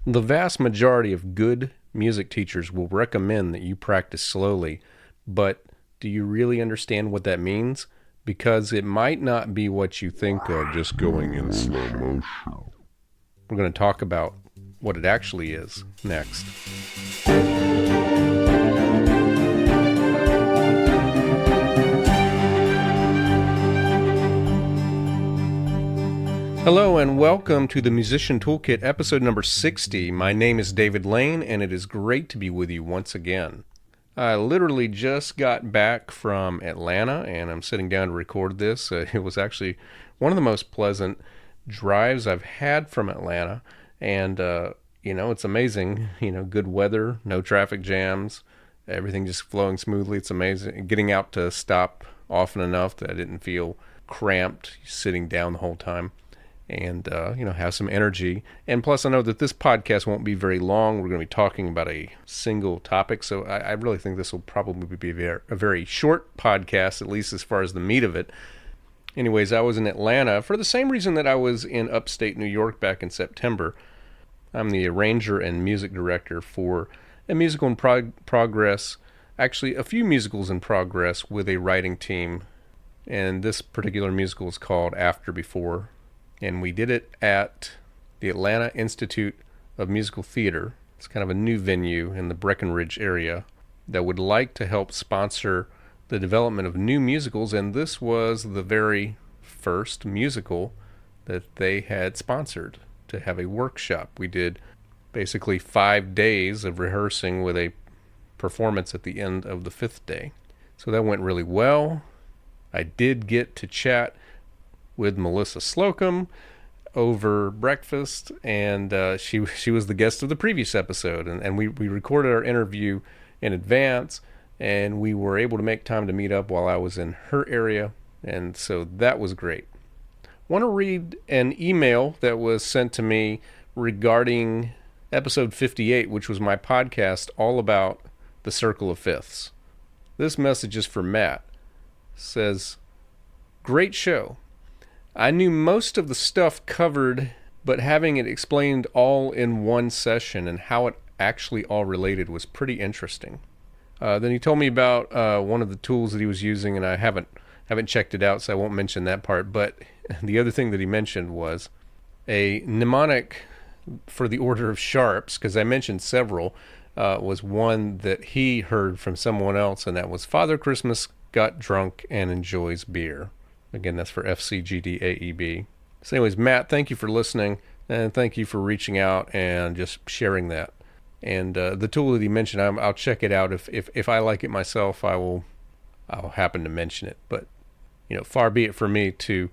The vast majority of good music teachers will recommend that you practice slowly, but do you really understand what that means? Because it might not be what you think of just going in slow motion. We're going to talk about what it actually is next. Hello and welcome to the Musician Toolkit episode number 60. My name is David Lane and it is great to be with you once again. I literally just got back from Atlanta and I'm sitting down to record this. It was actually one of the most pleasant drives I've had from Atlanta, and it's amazing. Good weather, no traffic jams, everything just flowing smoothly. It's amazing getting out to stop often enough that I didn't feel cramped sitting down the whole time, and have some energy. And plus I know that this podcast won't be very long. We're going to be talking about a single topic, so I really think this will probably be a very short podcast, at least as far as the meat of it. Anyways, I was in Atlanta for the same reason that I was in upstate New York back in September. I'm the arranger and music director for a musical in progress, actually a few musicals in progress with a writing team, and this particular musical is called After Before. And we did it at the Atlanta Institute of Musical Theater. It's kind of a new venue in the Breckenridge area that would like to help sponsor the development of new musicals, and this was the very first musical that they had sponsored to have a workshop. We did basically 5 days of rehearsing with a performance at the end of the 5th day. So that went really well. I did get to chat with Melissa Slocum over breakfast, and she was the guest of the previous episode, and we recorded our interview in advance, and we were able to make time to meet up while I was in her area, and so that was great. I want to read an email that was sent to me regarding episode 58, which was my podcast all about the circle of fifths. This message is for Matt. It says, "Great show. I knew most of the stuff covered, but having it explained all in one session and how it actually all related was pretty interesting." Then he told me about one of the tools that he was using, and I haven't checked it out, so I won't mention that part. But the other thing that he mentioned was a mnemonic for the order of sharps, because I mentioned several, was one that he heard from someone else, and that was Father Christmas got drunk and enjoys beer. Again, that's for FCGDAEB. So anyways, Matt, thank you for listening, and thank you for reaching out and just sharing that. And the tool that he mentioned, I'll check it out. If I like it myself, I'll happen to mention it. But far be it for me to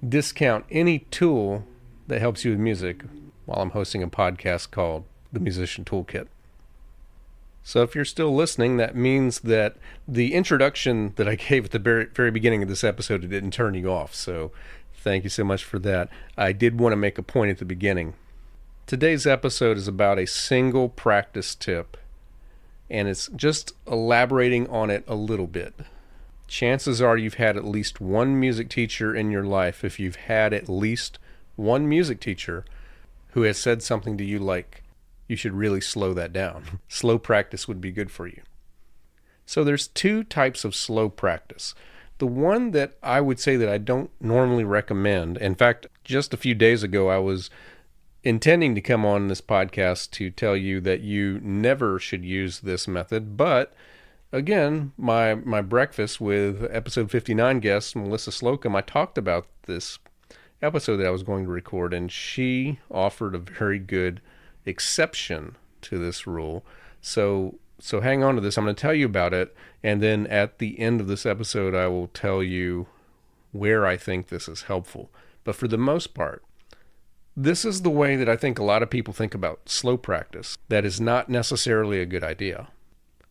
discount any tool that helps you with music while I'm hosting a podcast called The Musician Toolkit. So if you're still listening, that means that the introduction that I gave at the very, very beginning of this episode didn't turn you off. So thank you so much for that. I did want to make a point at the beginning. Today's episode is about a single practice tip, and it's just elaborating on it a little bit. Chances are you've had at least one music teacher in your life, if you've had at least one music teacher who has said something to you like, you should really slow that down. Slow practice would be good for you. So there's two types of slow practice. The one that I would say that I don't normally recommend, in fact, just a few days ago I was intending to come on this podcast to tell you that you never should use this method, but again, my breakfast with episode 59 guest Melissa Slocum, I talked about this episode that I was going to record, and she offered a very good exception to this rule. So hang on to this. I'm going to tell you about it, and then at the end of this episode I will tell you where I think this is helpful. But for the most part, this is the way that I think a lot of people think about slow practice. That is not necessarily a good idea.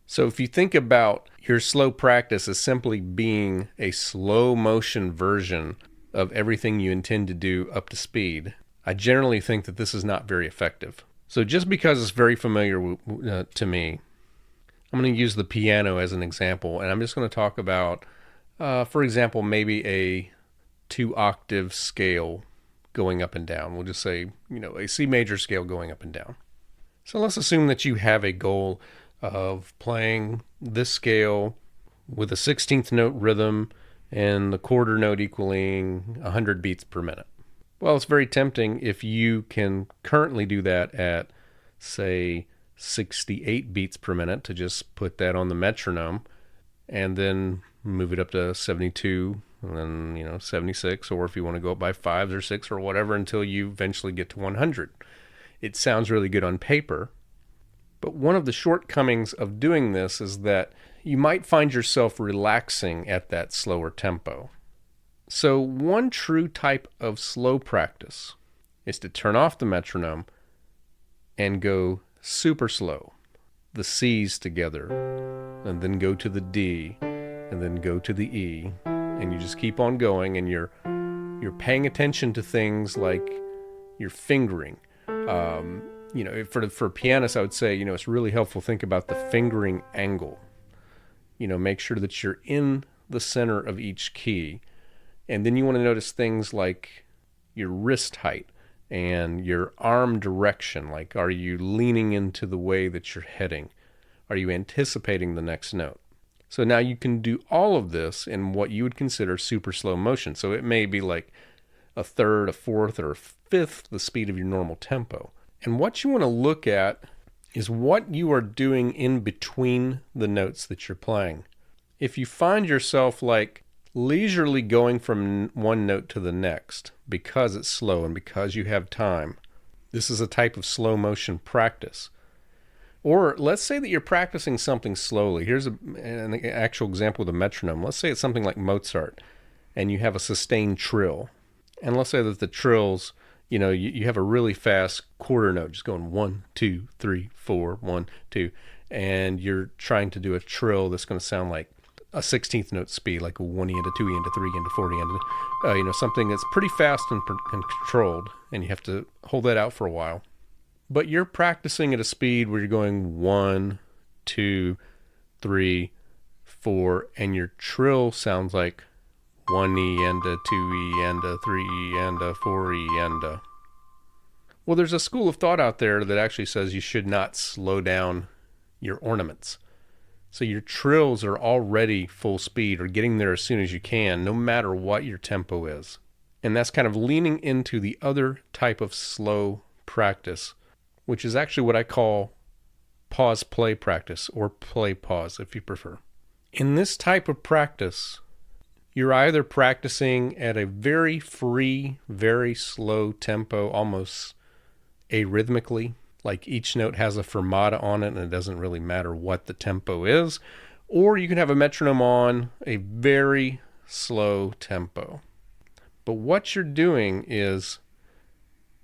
So if you think about your slow practice as simply being a slow motion version of everything you intend to do up to speed, I generally think that this is not very effective. So just because it's very familiar to me, I'm going to use the piano as an example, and I'm just going to talk about, for example, maybe a 2-octave scale going up and down. We'll just say, a C major scale going up and down. So let's assume that you have a goal of playing this scale with a 16th note rhythm and the quarter note equaling 100 beats per minute. Well, it's very tempting if you can currently do that at, say, 68 beats per minute to just put that on the metronome and then move it up to 72 and then, 76, or if you want to go up by 5s or 6 or whatever until you eventually get to 100. It sounds really good on paper, but one of the shortcomings of doing this is that you might find yourself relaxing at that slower tempo. So one true type of slow practice is to turn off the metronome and go super slow, the C's together, and then go to the D, and then go to the E, and you just keep on going, and you're paying attention to things like your fingering. For pianists, I would say, it's really helpful to think about the fingering angle. Make sure that you're in the center of each key. And then you want to notice things like your wrist height and your arm direction. Like, are you leaning into the way that you're heading? Are you anticipating the next note? So now you can do all of this in what you would consider super slow motion. So it may be like a third, a fourth, or a fifth the speed of your normal tempo. And what you want to look at is what you are doing in between the notes that you're playing. If you find yourself like leisurely going from one note to the next because it's slow and because you have time, this is a type of slow motion practice. Or let's say that you're practicing something slowly. Here's an actual example with a metronome. Let's say it's something like Mozart and you have a sustained trill. And let's say that the trills, you have a really fast quarter note, just going 1, 2, 3, 4, 1, 2, and you're trying to do a trill that's going to sound like a 16th note speed, like a 1 E and a 2 E and a 3 E and a 4 E and something that's pretty fast and controlled, and you have to hold that out for a while. But you're practicing at a speed where you're going 1, 2, 3, 4, and your trill sounds like 1 E and a 2 E and a 3 E and a 4 E and a... Well, there's a school of thought out there that actually says you should not slow down your ornaments. So your trills are already full speed or getting there as soon as you can, no matter what your tempo is. And that's kind of leaning into the other type of slow practice, which is actually what I call pause-play practice, or play-pause if you prefer. In this type of practice, you're either practicing at a very free, very slow tempo, almost arrhythmically, like each note has a fermata on it and it doesn't really matter what the tempo is, or you can have a metronome on a very slow tempo. But what you're doing is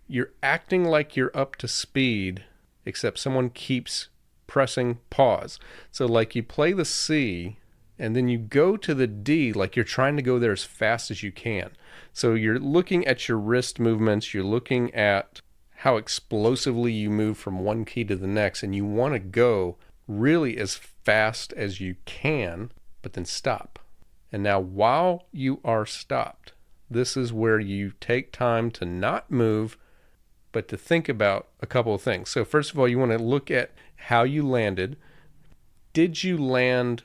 you're acting like you're up to speed, except someone keeps pressing pause. So like you play the C and then you go to the D like you're trying to go there as fast as you can. So you're looking at your wrist movements, you're looking at how explosively you move from one key to the next, and you want to go really as fast as you can, but then stop. And now while you are stopped, this is where you take time to not move, but to think about a couple of things. So first of all, you want to look at how you landed. Did you land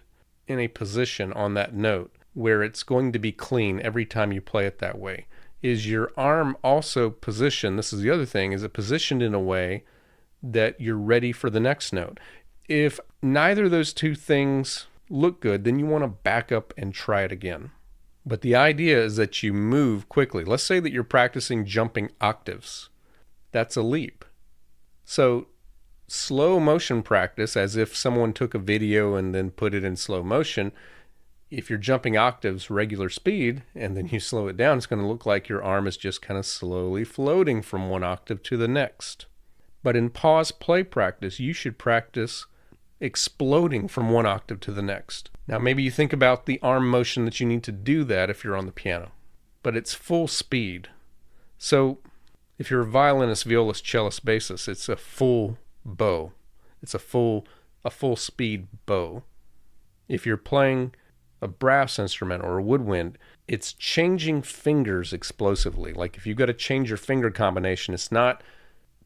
in a position on that note where it's going to be clean every time you play it that way? Is your arm also positioned, this is the other thing, is it positioned in a way that you're ready for the next note? If neither of those two things look good, then you want to back up and try it again. But the idea is that you move quickly. Let's say that you're practicing jumping octaves. That's a leap. So slow motion practice, as if someone took a video and then put it in slow motion, if you're jumping octaves regular speed and then you slow it down, it's going to look like your arm is just kind of slowly floating from one octave to the next. But in pause play practice, you should practice exploding from one octave to the next. Now maybe you think about the arm motion that you need to do that if you're on the piano, but it's full speed. So if you're a violinist, violist, cellist, bassist, it's a full bow. It's a full speed bow. If you're playing a brass instrument or a woodwind, it's changing fingers explosively. Like if you've got to change your finger combination, it's not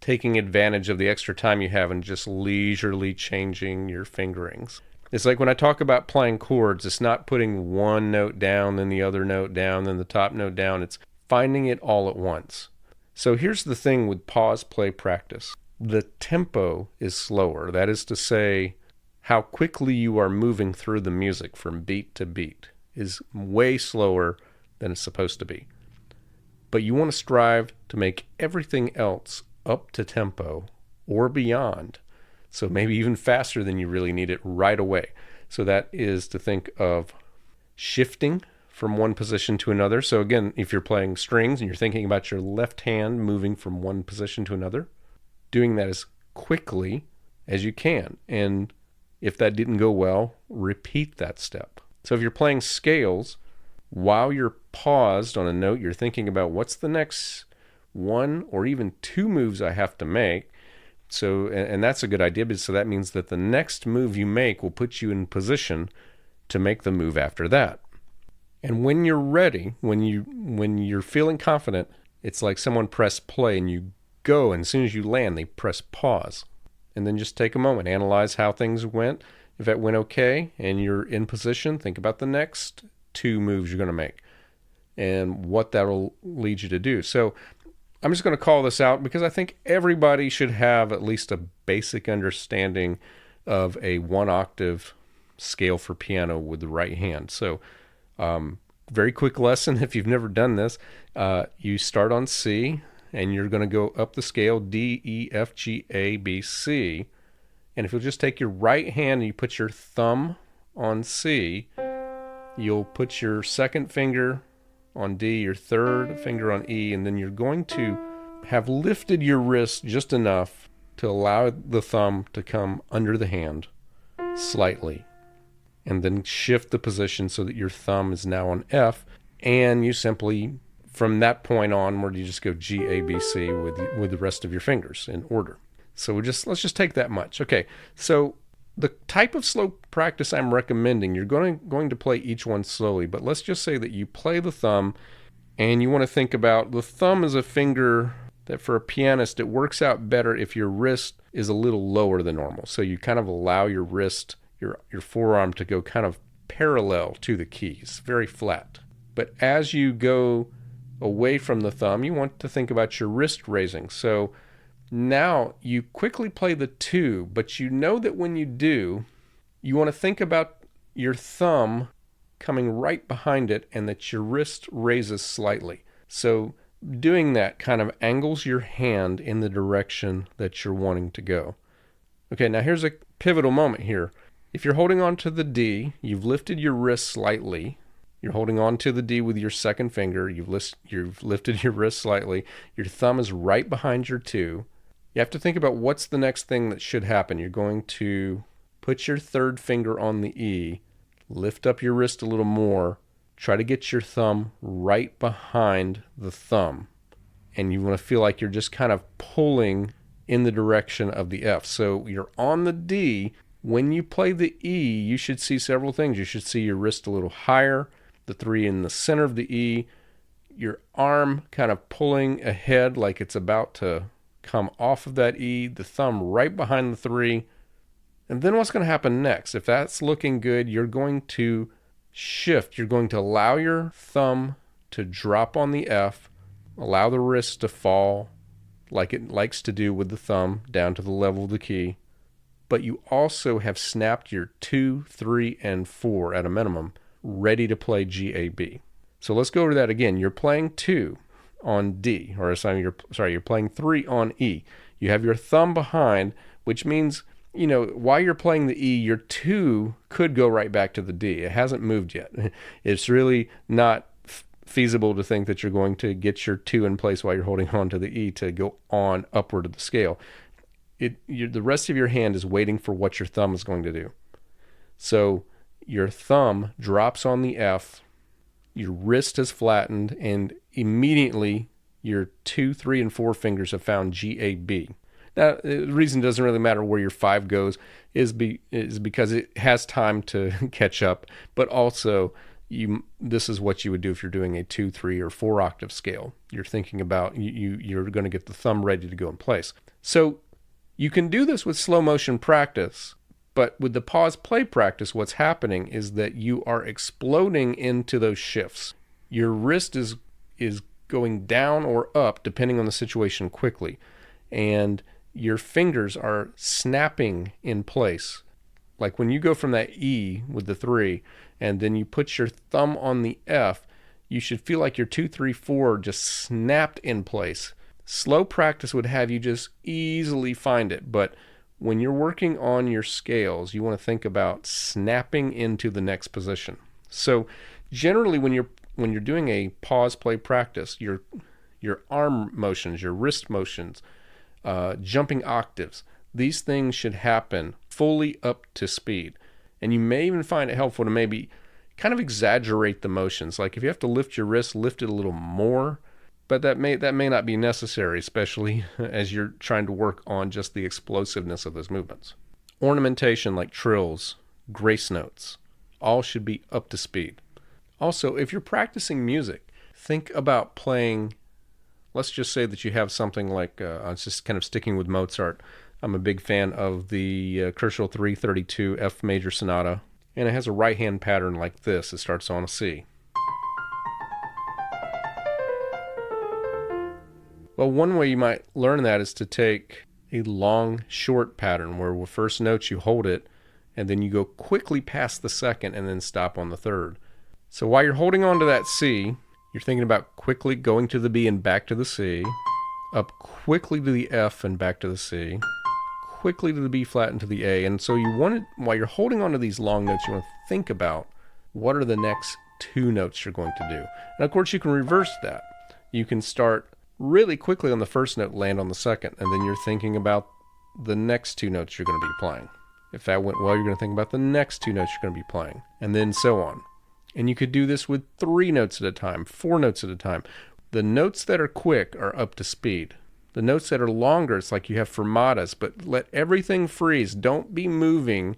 taking advantage of the extra time you have and just leisurely changing your fingerings. It's like when I talk about playing chords, it's not putting one note down, then the other note down, then the top note down. It's finding it all at once. So here's the thing with pause, play, practice. The tempo is slower. That is to say, how quickly you are moving through the music from beat to beat is way slower than it's supposed to be. But you want to strive to make everything else up to tempo or beyond. So maybe even faster than you really need it right away. So that is to think of shifting from one position to another. So again, if you're playing strings and you're thinking about your left hand moving from one position to another, doing that as quickly as you can. And if that didn't go well, repeat that step. So if you're playing scales, while you're paused on a note, you're thinking about what's the next one or even two moves I have to make. So, and that's a good idea, because so that means that the next move you make will put you in position to make the move after that. And when you're ready, when you're feeling confident, it's like someone pressed play and you go, and as soon as you land, they press pause. And then just take a moment, analyze how things went. If it went okay and you're in position, think about the next two moves you're going to make and what that'll lead you to do. So I'm just going to call this out because I think everybody should have at least a basic understanding of a one octave scale for piano with the right hand. So very quick lesson if you've never done this. You start on C and you're going to go up the scale D, E, F, G, A, B, C. And if you'll just take your right hand and you put your thumb on C, you'll put your second finger on D, your third finger on E, and then you're going to have lifted your wrist just enough to allow the thumb to come under the hand slightly. And then shift the position so that your thumb is now on F, and you simply, from that point onward, you just go G, A, B, C with the rest of your fingers in order. So let's just take that much. Okay, so the type of slow practice I'm recommending, you're going to play each one slowly, but let's just say that you play the thumb and you want to think about the thumb as a finger that for a pianist, it works out better if your wrist is a little lower than normal. So you kind of allow your wrist, your forearm to go kind of parallel to the keys, very flat. But as you go away from the thumb, you want to think about your wrist raising. So now you quickly play the two, but you know that when you do, you want to think about your thumb coming right behind it and that your wrist raises slightly. So doing that kind of angles your hand in the direction that you're wanting to go. Okay, now here's a pivotal moment here. If you're holding on to the D, you've lifted your wrist slightly. You're holding on to the D with your second finger. You've lifted your wrist slightly. Your thumb is right behind your two. You have to think about what's the next thing that should happen. You're going to put your third finger on the E, lift up your wrist a little more, try to get your thumb right behind the thumb. And you want to feel like you're just kind of pulling in the direction of the F. So you're on the D. When you play the E, you should see several things. You should see your wrist a little higher, the three in the center of the E, your arm kind of pulling ahead like it's about to come off of that E, the thumb right behind the three. And then what's going to happen next? If that's looking good, you're going to shift. You're going to allow your thumb to drop on the F, allow the wrist to fall like it likes to do with the thumb down to the level of the key. But you also have snapped your 2, 3, and 4 at a minimum, ready to play G, A, B. So let's go over that again. You're playing 2 on D, you're playing 3 on E. You have your thumb behind, which means, while you're playing the E, your 2 could go right back to the D. It hasn't moved yet. It's really not feasible to think that you're going to get your 2 in place while you're holding on to the E to go on upward of the scale. The rest of your hand is waiting for what your thumb is going to do. So your thumb drops on the F, your wrist is flattened, and immediately your 2, 3, and 4 fingers have found G, A, B. Now, the reason it doesn't really matter where your 5 goes is because it has time to catch up, but also this is what you would do if you're doing a 2, 3, or 4 octave scale. You're thinking about you're going to get the thumb ready to go in place. So you can do this with slow motion practice, but with the pause play practice, what's happening is that you are exploding into those shifts. Your wrist is going down or up depending on the situation quickly, and your fingers are snapping in place. Like when you go from that E with the 3 and then you put your thumb on the F, you should feel like your 2, 3, 4 just snapped in place. Slow practice would have you just easily find it, but when you're working on your scales, you want to think about snapping into the next position. So generally when you're doing a pause play practice, your arm motions, your wrist motions, jumping octaves, these things should happen fully up to speed. And you may even find it helpful to maybe kind of exaggerate the motions. Like if you have to lift your wrist, lift it a little more, but that may not be necessary, especially as you're trying to work on just the explosiveness of those movements. Ornamentation like trills, grace notes, all should be up to speed. Also, if you're practicing music, think about playing, let's just say that you have something like, I'm just kind of sticking with Mozart. I'm a big fan of the Crucial 332 F major sonata, and it has a right hand pattern like this. It starts on a C. Well, one way you might learn that is to take a long, short pattern where the first note you hold it, and then you go quickly past the second and then stop on the third. So while you're holding on to that C, you're thinking about quickly going to the B and back to the C, up quickly to the F and back to the C, quickly to the B flat and to the A. And so while you're holding on to these long notes, you want to think about what are the next 2 notes you're going to do. And of course you can reverse that. You can start really quickly on the first note, land on the second, and then you're thinking about the next 2 notes you're going to be playing. If that went well, you're going to think about the next 2 notes you're going to be playing, and then so on. And you could do this with 3 notes at a time, 4 notes at a time. The notes that are quick are up to speed. The notes that are longer, it's like you have fermatas, but let everything freeze. Don't be moving.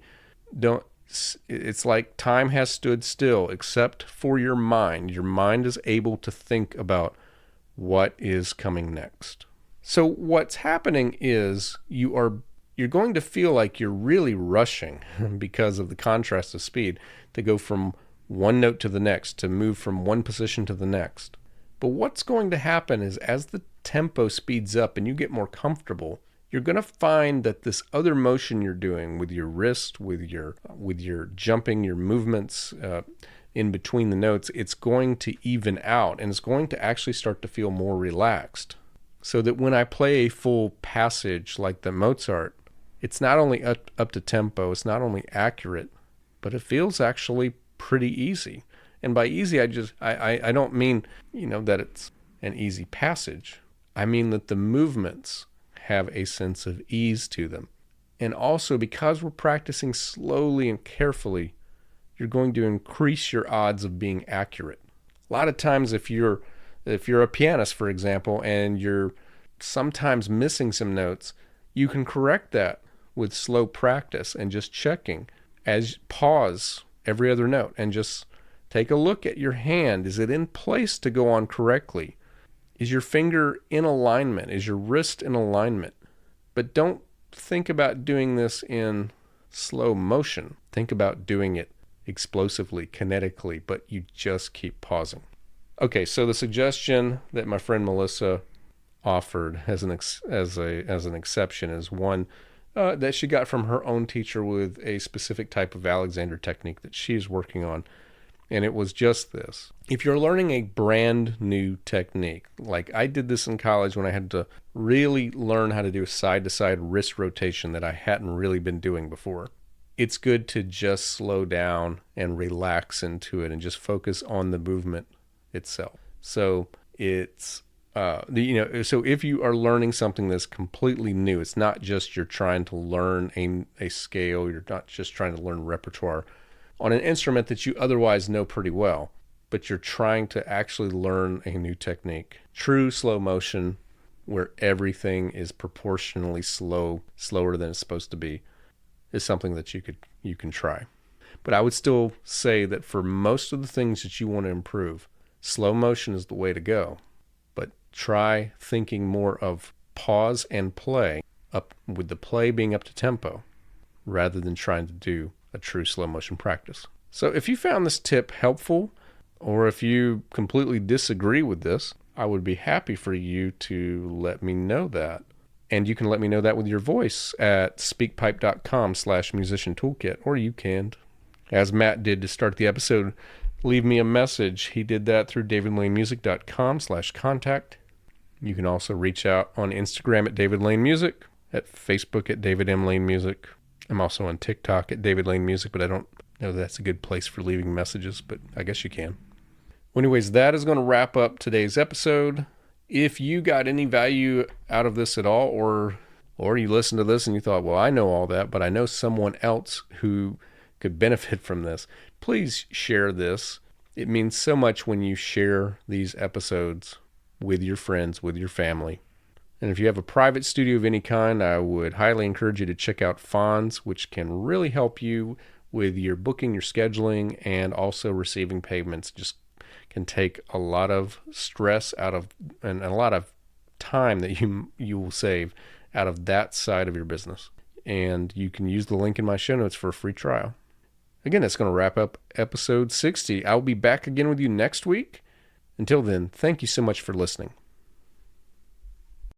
It's like time has stood still, except for your mind. Your mind is able to think about what is coming next. So what's happening is you're going to feel like you're really rushing because of the contrast of speed to go from one note to the next, to move from one position to the next. But what's going to happen is as the tempo speeds up and you get more comfortable, you're going to find that this other motion you're doing with your wrist, with your jumping, your movements in between the notes, it's going to even out and it's going to actually start to feel more relaxed. So that when I play a full passage like the Mozart, it's not only up to tempo, it's not only accurate, but it feels actually pretty easy. And by easy, I don't mean, that it's an easy passage. I mean that the movements have a sense of ease to them. And also because we're practicing slowly and carefully, you're going to increase your odds of being accurate. A lot of times if you're a pianist, for example, and you're sometimes missing some notes, you can correct that with slow practice and just checking. Pause every other note and just take a look at your hand. Is it in place to go on correctly? Is your finger in alignment? Is your wrist in alignment? But don't think about doing this in slow motion. Think about doing it explosively, kinetically, but you just keep pausing. Okay, so the suggestion that my friend Melissa offered as an exception is one that she got from her own teacher with a specific type of Alexander technique that she's working on. And it was just this. If you're learning a brand new technique, like I did this in college when I had to really learn how to do a side-to-side wrist rotation that I hadn't really been doing before, it's good to just slow down and relax into it and just focus on the movement itself. So it's so if you are learning something that's completely new, it's not just you're trying to learn a scale, you're not just trying to learn repertoire on an instrument that you otherwise know pretty well, but you're trying to actually learn a new technique. True slow motion, where everything is proportionally slower than it's supposed to be, is something that you can try. But I would still say that for most of the things that you want to improve, slow motion is the way to go. But try thinking more of pause and play, up with the play being up to tempo, rather than trying to do a true slow motion practice. So if you found this tip helpful, or if you completely disagree with this, I would be happy for you to let me know that. And you can let me know that with your voice at speakpipe.com/musician toolkit, or you can, as Matt did to start the episode, leave me a message. He did that through davidlanemusic.com/contact. You can also reach out on Instagram at David Lane Music, at Facebook at David M. Lane Music. I'm also on TikTok at David Lane Music, but I don't know that's a good place for leaving messages, but I guess you can. Well, anyways, that is going to wrap up today's episode. If you got any value out of this at all, or you listened to this and you thought, well, I know all that, but I know someone else who could benefit from this, please share this. It means so much when you share these episodes with your friends, with your family. And if you have a private studio of any kind, I would highly encourage you to check out Fonz, which can really help you with your booking, your scheduling, and also receiving payments. Just can take a lot of stress out of, and a lot of time that you will save out of that side of your business. And you can use the link in my show notes for a free trial. Again, that's going to wrap up episode 60. I'll be back again with you next week. Until then, thank you so much for listening.